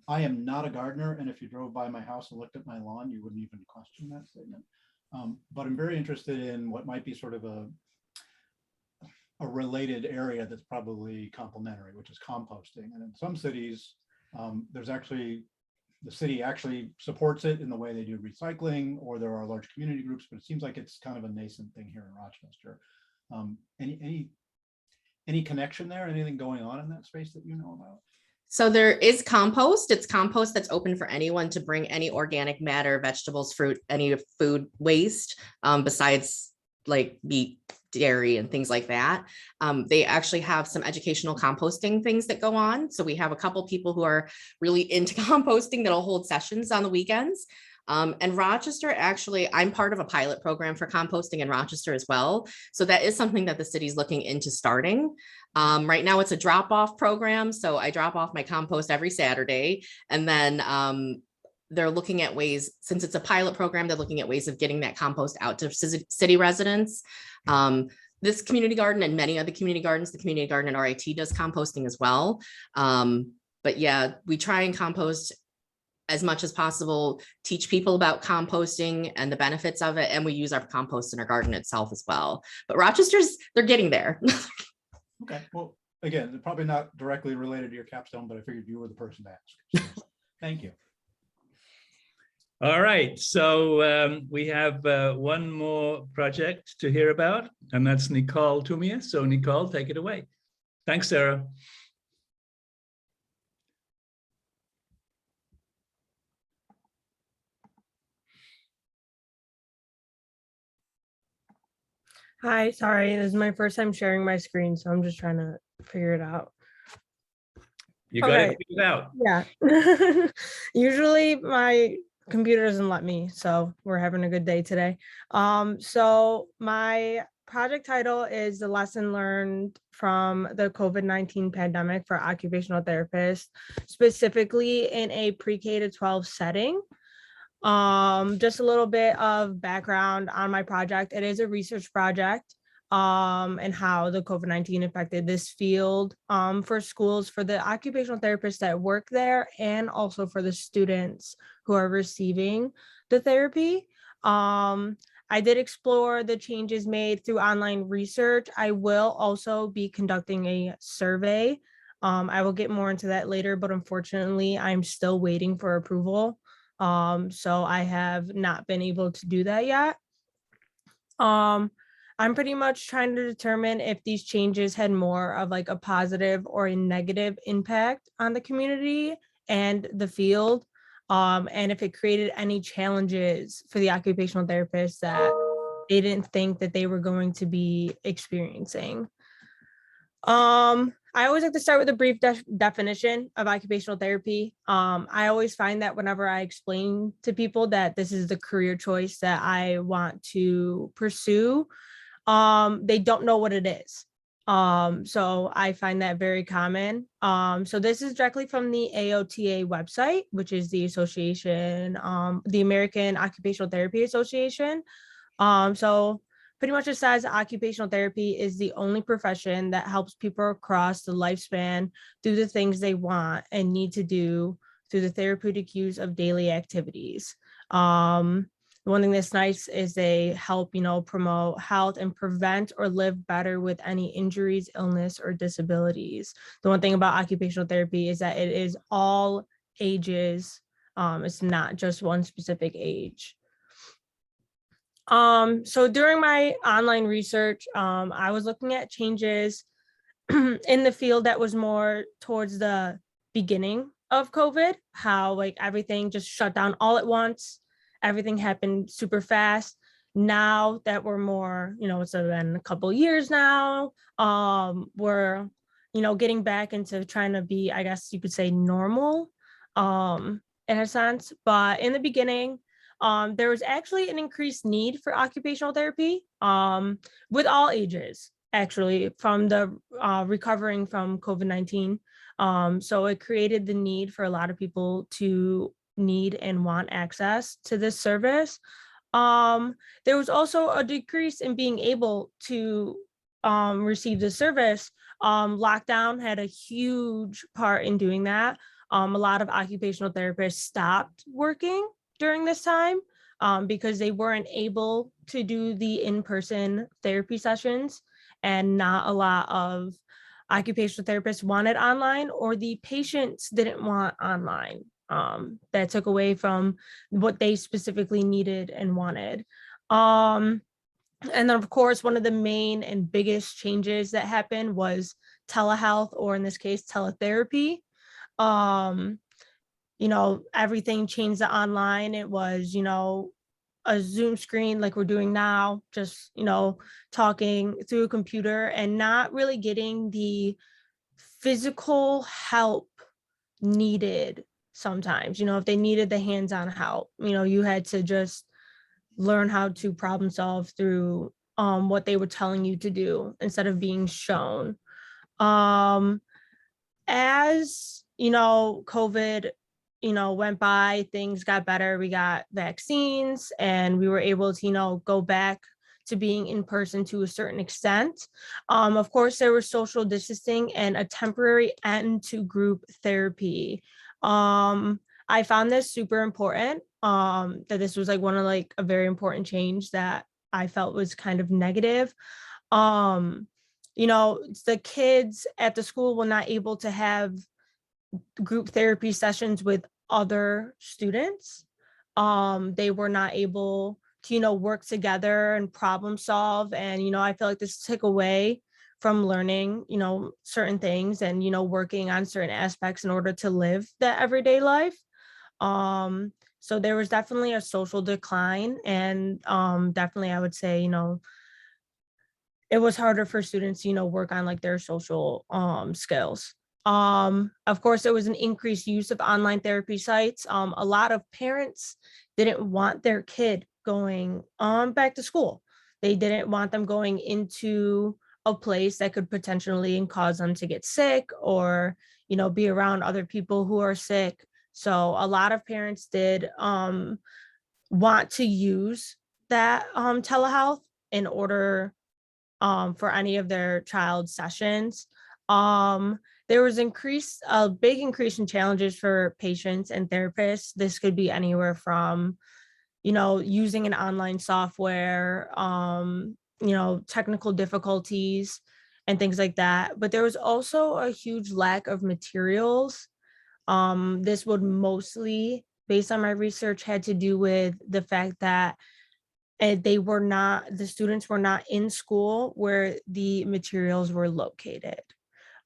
I am not a gardener, and if you drove by my house and looked at my lawn, you wouldn't even question that statement. But I'm very interested in what might be sort of a related area that's probably complementary, which is composting. And in some cities, the city actually supports it in the way they do recycling, or there are large community groups, but it seems like it's kind of a nascent thing here in Rochester. Any connection there? Anything going on in that space that you know about? So there is compost. It's compost that's open for anyone to bring any organic matter, vegetables, fruit, any food waste, besides like meat, dairy, and things like that. They actually have some educational composting things that go on. So we have a couple people who are really into composting that'll hold sessions on the weekends. And Rochester, actually, I'm part of a pilot program for composting in Rochester as well. So that is something that the city's looking into starting. Right now it's a drop-off program. So I drop off my compost every Saturday, and then they're looking at ways, since it's a pilot program, they're looking at ways of getting that compost out to city residents. This community garden and many other community gardens, the community garden at RIT does composting as well. But yeah, we try and compost as much as possible, teach people about composting and the benefits of it. And we use our compost in our garden itself as well. But they're getting there. Okay, well, again, they're probably not directly related to your capstone, but I figured you were the person to ask. So, thank you. All right. So we have one more project to hear about, and that's Nicole Tumia. So Nicole, take it away. Thanks, Sarah. Hi, sorry, this is my first time sharing my screen, so I'm just trying to figure it out. You got it figured out. Yeah. Usually my computer doesn't let me, so we're having a good day today. So my project title is the lesson learned from the COVID-19 pandemic for occupational therapists, specifically in a pre-K to 12 setting. Just a little bit of background on my project. It is a research project and how the COVID-19 affected this field for schools, for the occupational therapists that work there, and also for the students who are receiving the therapy. I did explore the changes made through online research. I will also be conducting a survey. I will get more into that later, but unfortunately, I'm still waiting for approval. So I have not been able to do that yet. I'm pretty much trying to determine if these changes had more of like a positive or a negative impact on the community and the field, and if it created any challenges for the occupational therapists that they didn't think that they were going to be experiencing. I always like to start with a brief definition of occupational therapy. I always find that whenever I explain to people that this is the career choice that I want to pursue, they don't know what it is. So I find that very common. So this is directly from the AOTA website, which is the association, the American Occupational Therapy Association. So pretty much it says occupational therapy is the only profession that helps people across the lifespan do the things they want and need to do through the therapeutic use of daily activities. One thing that's nice is they help, promote health and prevent or live better with any injuries, illness, or disabilities. The one thing about occupational therapy is that it is all ages. It's not just one specific age. So during my online research, I was looking at changes in the field that was more towards the beginning of COVID, how like everything just shut down all at once. Everything happened super fast. Now that we're more, it's been a couple of years now, we're, getting back into trying to be, I guess you could say, normal in a sense. But in the beginning, there was actually an increased need for occupational therapy with all ages, actually, from the recovering from COVID-19. So it created the need for a lot of people to need and want access to this service. There was also a decrease in being able to receive the service. Lockdown had a huge part in doing that. A lot of occupational therapists stopped working during this time because they weren't able to do the in-person therapy sessions, and not a lot of occupational therapists wanted online, or the patients didn't want online. That took away from what they specifically needed and wanted. And then of course, one of the main and biggest changes that happened was telehealth, or in this case, teletherapy. Everything changed to online. It was, a Zoom screen like we're doing now, just, talking through a computer and not really getting the physical help needed sometimes. If they needed the hands-on help, you had to just learn how to problem solve through what they were telling you to do instead of being shown. As COVID went by, things got better. We got vaccines and we were able to go back to being in person to a certain extent. Of course, there was social distancing and a temporary end to group therapy. I found this super important, that this was like one of like a very important change that I felt was kind of negative. The kids at the school were not able to have group therapy sessions with other students. They were not able to, work together and problem solve. And, I feel like this took away from learning, certain things and, working on certain aspects in order to live the everyday life. So there was definitely a social decline, and definitely I would say, it was harder for students, work on like their social skills. Of course, there was an increased use of online therapy sites. A lot of parents didn't want their kid going back to school. They didn't want them going into a place that could potentially cause them to get sick, or, be around other people who are sick. So a lot of parents did want to use that telehealth in order for any of their child's sessions. There was a big increase in challenges for patients and therapists. This could be anywhere from, using an online software, technical difficulties and things like that. But there was also a huge lack of materials. This would mostly, based on my research, had to do with the fact that the students were not in school where the materials were located.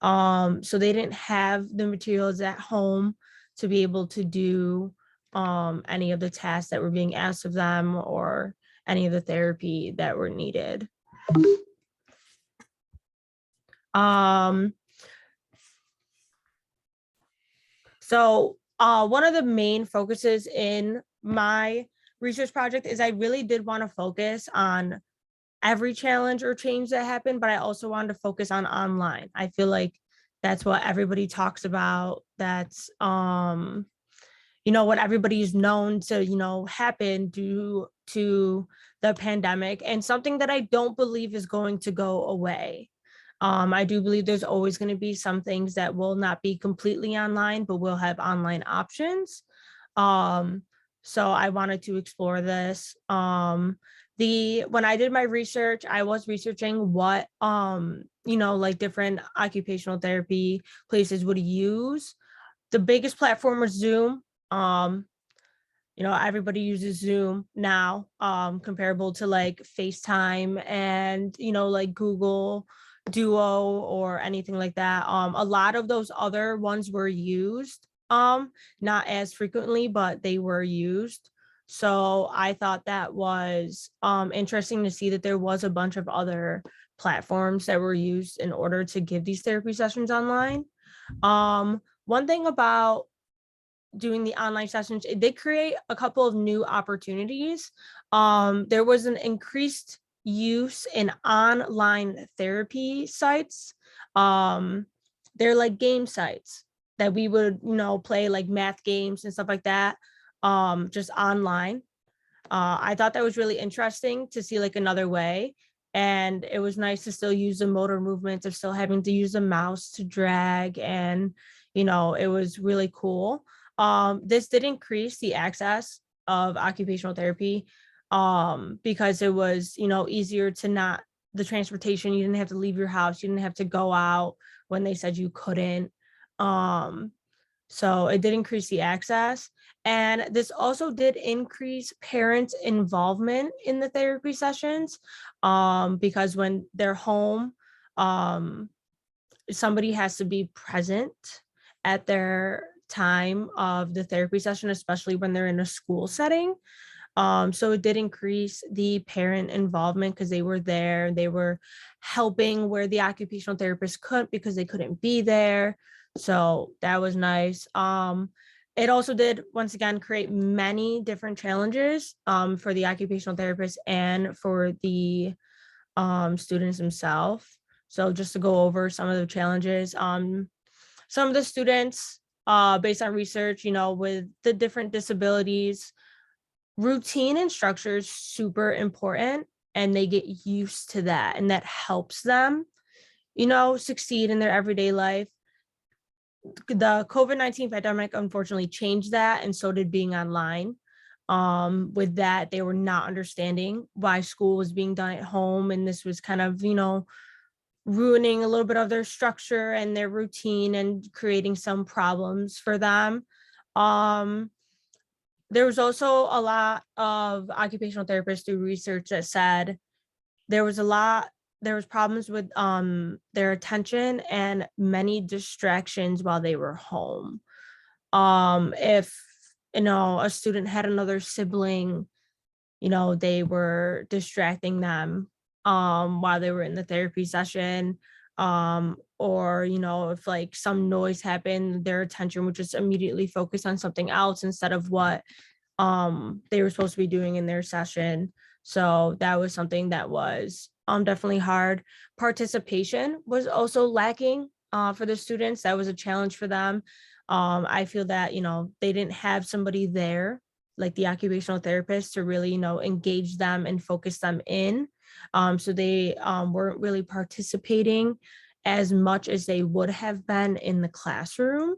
So they didn't have the materials at home to be able to do any of the tasks that were being asked of them, or any of the therapy that were needed. So one of the main focuses in my research project is I really did want to focus on every challenge or change that happened, but I also wanted to focus on online. I feel like that's what everybody talks about. That's, what everybody's known to, happen due to the pandemic, and something that I don't believe is going to go away. I do believe there's always going to be some things that will not be completely online, but will have online options. So I wanted to explore this. When I did my research, I was researching what like different occupational therapy places would use. The biggest platform was Zoom. Everybody uses Zoom now, comparable to like FaceTime and like Google Duo or anything like that. A lot of those other ones were used, not as frequently, but they were used. So I thought that was interesting to see that there was a bunch of other platforms that were used in order to give these therapy sessions online. One thing about doing the online sessions, it did create a couple of new opportunities. There was an increased use in online therapy sites. They're like game sites that we would, play like math games and stuff like that, just online. I thought that was really interesting to see like another way. And it was nice to still use the motor movements of still having to use a mouse to drag. And, it was really cool. This did increase the access of occupational therapy because it was, easier to not the transportation. You didn't have to leave your house. You didn't have to go out when they said you couldn't. So it did increase the access. And this also did increase parents' involvement in the therapy sessions because when they're home, somebody has to be present at their time of the therapy session, especially when they're in a school setting. So it did increase the parent involvement because they were there, they were helping where the occupational therapist couldn't because they couldn't be there. So that was nice. It also did, once again, create many different challenges for the occupational therapist and for the students themselves. So just to go over some of the challenges, some of the students, based on research, with the different disabilities, routine and structure is super important, and they get used to that, and that helps them, succeed in their everyday life. The COVID-19 pandemic unfortunately changed that, and so did being online. With that, they were not understanding why school was being done at home, and this was kind of, ruining a little bit of their structure and their routine and creating some problems for them. There was also a lot of occupational therapists through research that said there was problems with their attention and many distractions while they were home. If a student had another sibling, they were distracting them while they were in the therapy session, or if like some noise happened, their attention would just immediately focus on something else instead of what they were supposed to be doing in their session. So that was something that was definitely hard. Participation was also lacking for the students. That was a challenge for them. I feel that they didn't have somebody there like the occupational therapist to really engage them and focus them in. So they weren't really participating as much as they would have been in the classroom.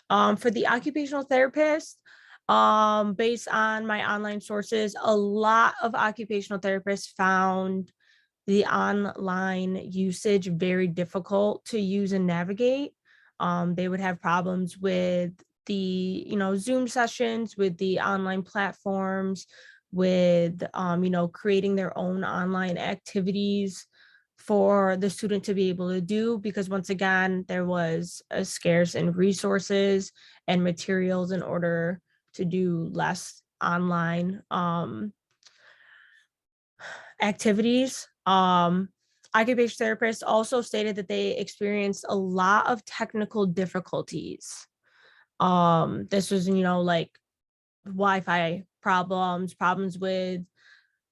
For the occupational therapist, based on my online sources, a lot of occupational therapists found the online usage very difficult to use and navigate. They would have problems with the Zoom sessions, with the online platforms, with creating their own online activities for the student to be able to do, because once again, there was a scarce in resources and materials in order to do less online activities. Occupational therapists also stated that they experienced a lot of technical difficulties. This was, like Wi-Fi problems with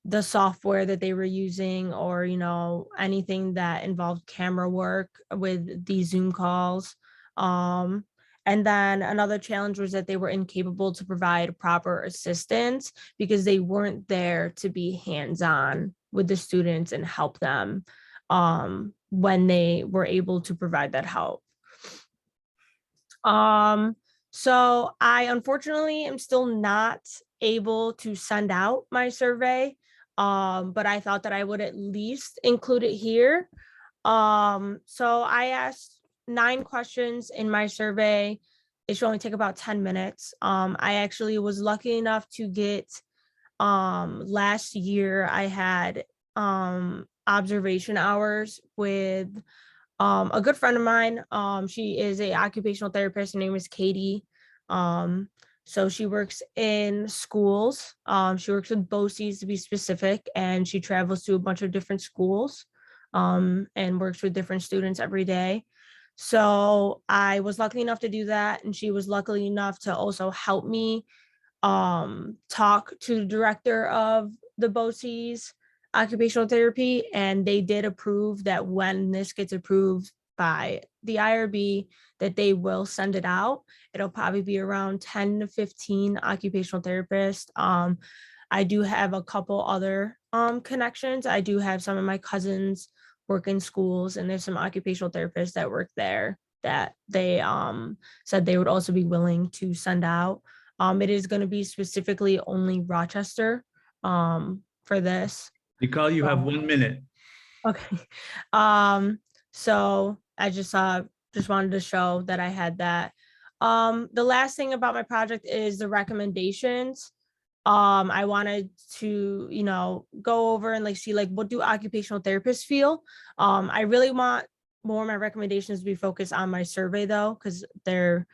the software that they were using, or, anything that involved camera work with the Zoom calls. And then another challenge was that they were incapable to provide proper assistance because they weren't there to be hands-on with the students and help them when they were able to provide that help. So I unfortunately am still not able to send out my survey, but I thought that I would at least include it here. So I asked 9 questions in my survey. It should only take about 10 minutes. I actually was lucky enough to get, last year I had observation hours with a good friend of mine. She is a occupational therapist. Her name is Katie. So she works in schools. She works with BOCES to be specific, and she travels to a bunch of different schools and works with different students every day. So I was lucky enough to do that, and she was lucky enough to also help me talk to the director of the BOCES occupational therapy, and they did approve that when this gets approved by the IRB, that they will send it out. It'll probably be around 10 to 15 occupational therapists. I do have a couple other connections. I do have some of my cousins work in schools, and there's some occupational therapists that work there that they said they would also be willing to send out. It is going to be specifically only Rochester for this. Nicole, you have 1 minute. Okay. So I just wanted to show that I had that. The last thing about my project is the recommendations. I wanted to, go over and like see like what do occupational therapists feel. I really want more of my recommendations to be focused on my survey though, because they're,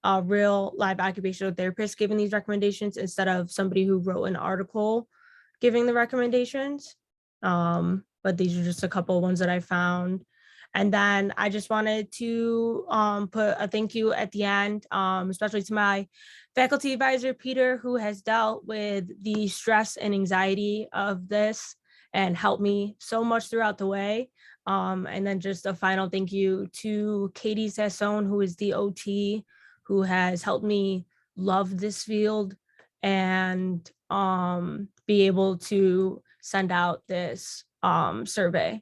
a real live occupational therapist giving these recommendations instead of somebody who wrote an article giving the recommendations. But these are just a couple of ones that I found. And then I just wanted to put a thank you at the end, especially to my faculty advisor, Peter, who has dealt with the stress and anxiety of this and helped me so much throughout the way. And then just a final thank you to Katie Sassone, who is the OT, who has helped me love this field and be able to send out this survey.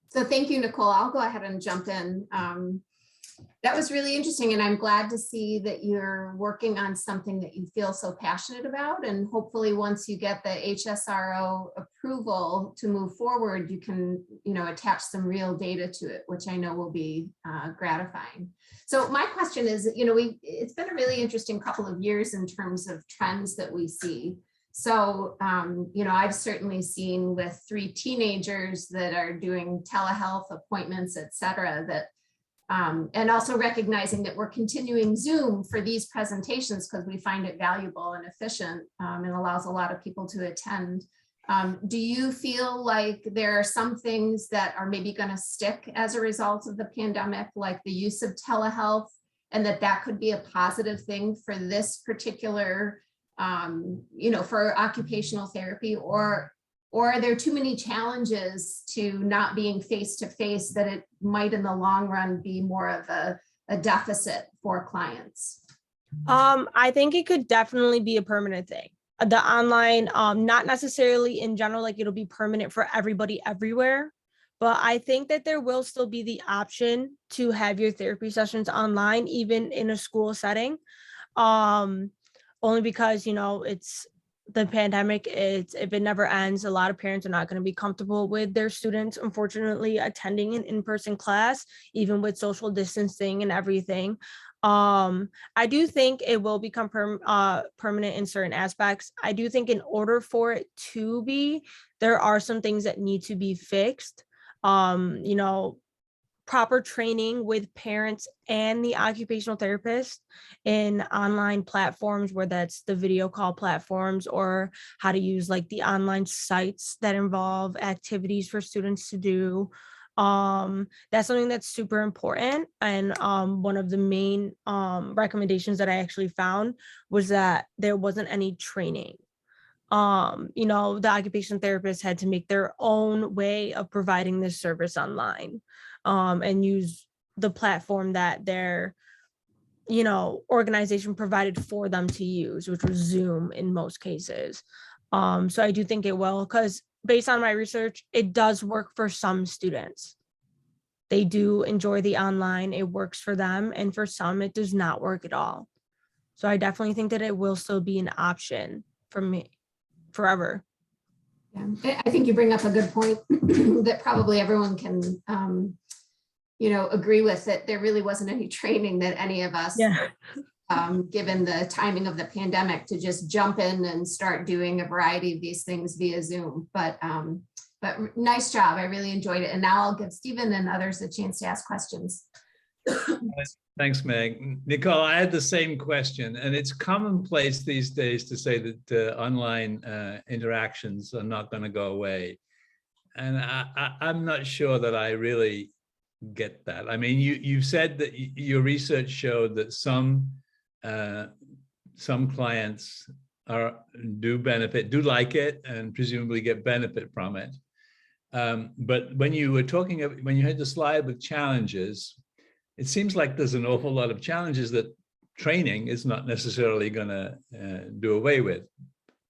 So thank you, Nicole. I'll go ahead and jump in. That was really interesting, and I'm glad to see that you're working on something that you feel so passionate about. And hopefully once you get the HSRO approval to move forward, you can, attach some real data to it, which I know will be gratifying. So my question is, it's been a really interesting couple of years in terms of trends that we see. So, I've certainly seen with 3 teenagers that are doing telehealth appointments, et cetera, that, and also recognizing that we're continuing Zoom for these presentations because we find it valuable and efficient and allows a lot of people to attend. Do you feel like there are some things that are maybe going to stick as a result of the pandemic, like the use of telehealth, and that could be a positive thing for this particular for occupational therapy, or are there too many challenges to not being face-to-face that it might in the long run be more of a deficit for clients? I think it could definitely be a permanent thing. The online, not necessarily in general, like it'll be permanent for everybody everywhere, but I think that there will still be the option to have your therapy sessions online, even in a school setting. Only because, it's the pandemic, if it never ends, a lot of parents are not going to be comfortable with their students, unfortunately, attending an in-person class, even with social distancing and everything. I do think it will become permanent in certain aspects. I do think in order for it to be, there are some things that need to be fixed. Proper training with parents and the occupational therapist in online platforms, where that's the video call platforms, or how to use like the online sites that involve activities for students to do. That's something that's super important. And one of the main recommendations that I actually found was that there wasn't any training. The occupational therapist had to make their own way of providing this service online and use the platform that their, organization provided for them to use, which was Zoom in most cases. So I do think it will, because based on my research, it does work for some students. They do enjoy the online, it works for them, and for some, it does not work at all. So I definitely think that it will still be an option for me forever. Yeah, I think you bring up a good point that probably everyone can, agree with, that there really wasn't any training that any of us, given the timing of the pandemic, to just jump in and start doing a variety of these things via Zoom. But nice job. I really enjoyed it. And now I'll give Stephen and others a chance to ask questions. Thanks, Meg. Nicole, I had the same question, and it's commonplace these days to say that online interactions are not going to go away. And I'm not sure that I really get that. I mean, you've said that your research showed that some clients do like it and presumably get benefit from it. But when you had the slide with challenges, it seems like there's an awful lot of challenges that training is not necessarily going to do away with.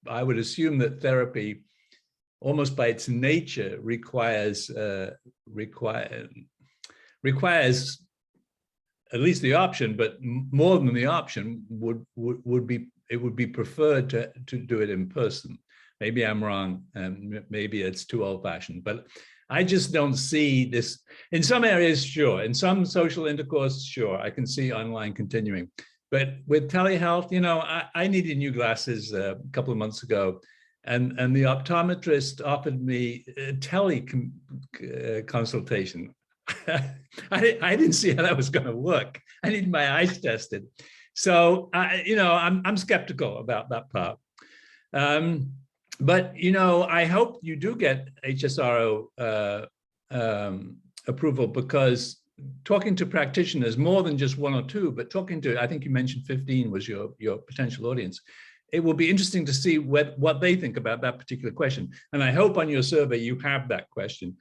I would assume that therapy, almost by its nature, requires at least the option, but more than the option would be preferred to do it in person. Maybe I'm wrong, and maybe it's too old-fashioned, but I just don't see this. In some areas, sure. In some social intercourse, sure. I can see online continuing. But with telehealth, I needed new glasses a couple of months ago, and the optometrist offered me a consultation. I didn't see how that was going to work. I needed my eyes tested. So, I'm skeptical about that part. But, I hope you do get HSRO approval, because talking to practitioners, more than just one or two, but talking to, I think you mentioned 15 was your potential audience. It will be interesting to see what they think about that particular question. And I hope on your survey you have that question,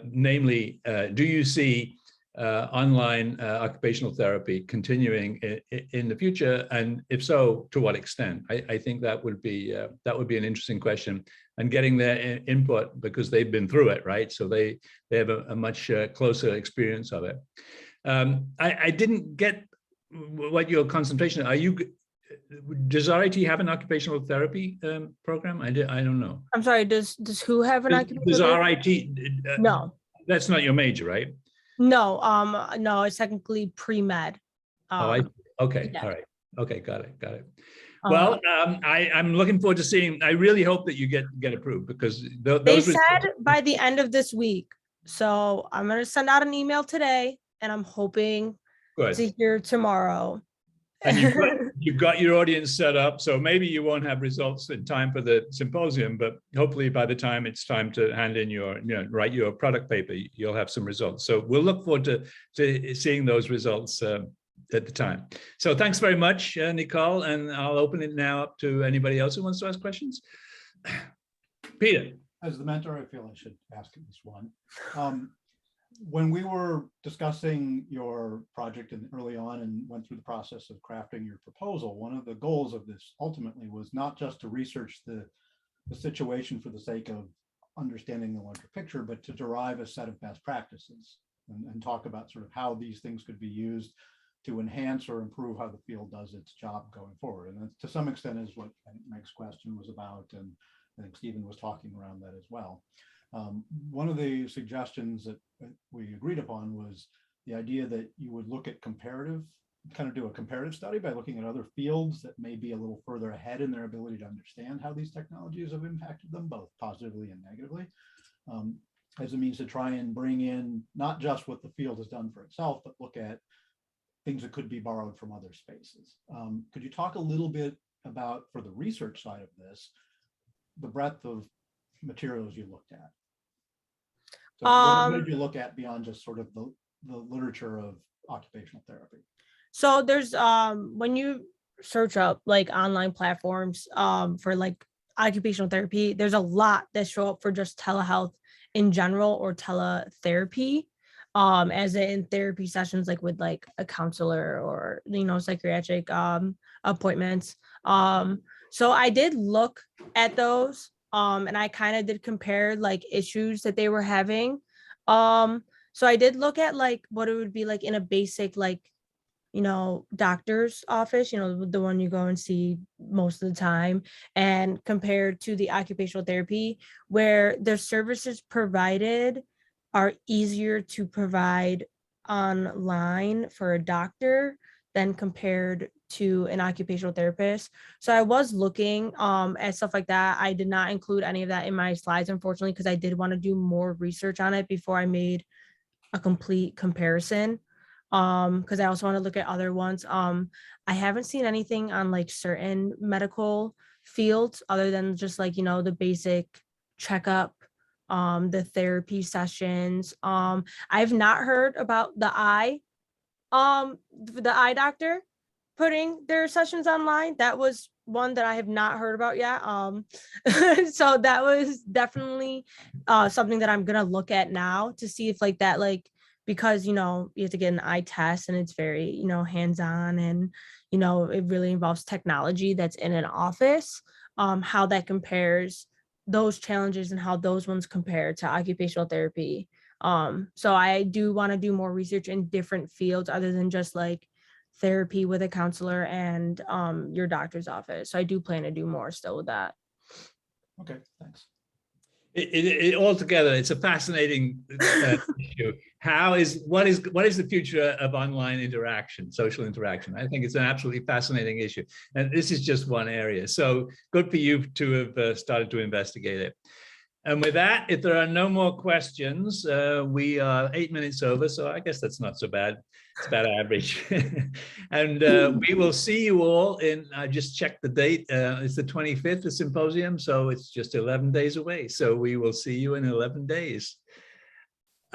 namely, do you see online occupational therapy continuing in the future, and if so, to what extent? I think that would be an interesting question, and getting their input, because they've been through it, right? So they have a much closer experience of it. I didn't get what your concentration. Does RIT have an occupational therapy program? I don't know. I'm sorry. Does who have an occupational therapy? RIT? No. That's not your major, right? No, no, it's technically pre-med. Okay, yeah. All right. Okay, got it. Well, I'm looking forward to seeing. I really hope that you get approved, because they said by the end of this week. So I'm going to send out an email today, and I'm hoping to hear tomorrow. And you've got your audience set up, so maybe you won't have results in time for the symposium, but hopefully by the time it's time to hand in write your product paper, you'll have some results. So we'll look forward to seeing those results at the time. So thanks very much, Nicole, and I'll open it now up to anybody else who wants to ask questions. Peter. As the mentor, I feel I should ask at least one. When we were discussing your project early on and went through the process of crafting your proposal, one of the goals of this ultimately was not just to research the situation for the sake of understanding the larger picture, but to derive a set of best practices and talk about sort of how these things could be used to enhance or improve how the field does its job going forward. And to some extent is what Meg's question was about, and I think Stephen was talking around that as well. One of the suggestions that we agreed upon was the idea that you would look at do a comparative study by looking at other fields that may be a little further ahead in their ability to understand how these technologies have impacted them, both positively and negatively, as a means to try and bring in not just what the field has done for itself, but look at things that could be borrowed from other spaces. Could you talk a little bit about, for the research side of this, the breadth of materials you looked at? So what did you look at beyond just sort of the literature of occupational therapy? So there's when you search up like online platforms for like occupational therapy, there's a lot that show up for just telehealth in general or teletherapy. as in therapy sessions, like with like a counselor or, psychiatric appointments. So I did look at those, and I kind of did compare like issues that they were having. So I did look at like what it would be like in a basic like doctor's office, the one you go and see most of the time, and compared to the occupational therapy, where the services provided are easier to provide online for a doctor than compared to an occupational therapist. So I was looking at stuff like that. I did not include any of that in my slides, unfortunately, because I did want to do more research on it before I made a complete comparison. Because I also want to look at other ones. I haven't seen anything on like certain medical fields other than just like, the basic checkup, the therapy sessions. I've not heard about the eye doctor putting their sessions online. That was one that I have not heard about yet. So that was definitely something that I'm gonna look at now to see if like that, like, because you have to get an eye test and it's very hands-on, and it really involves technology that's in an office, how that compares, those challenges and how those ones compare to occupational therapy. So I do want to do more research in different fields other than just like therapy with a counselor and your doctor's office. So I do plan to do more still with that. Okay, thanks. Altogether, it's a fascinating issue. What is the future of online interaction, social interaction? I think it's an absolutely fascinating issue, and this is just one area. So good for you to have started to investigate it. And with that, if there are no more questions, we are 8 minutes over, so I guess that's not so bad. It's about average. And we will see you all in, I just checked the date, it's the 25th, the symposium, so it's just 11 days away. So we will see you in 11 days.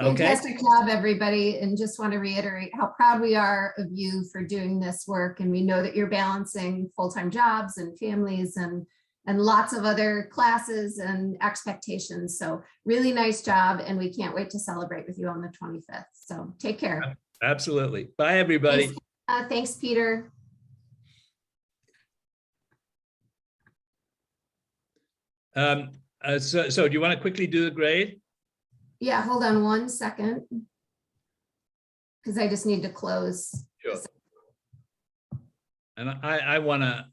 Okay. Fantastic job, everybody. And just want to reiterate how proud we are of you for doing this work. And we know that you're balancing full-time jobs and families and lots of other classes and expectations. So really nice job. And we can't wait to celebrate with you on the 25th. So take care. Absolutely. Bye, everybody. Thanks, Peter. So do you want to quickly do the grade? Yeah, hold on 1 second. Because I just need to close. Sure. And I want to,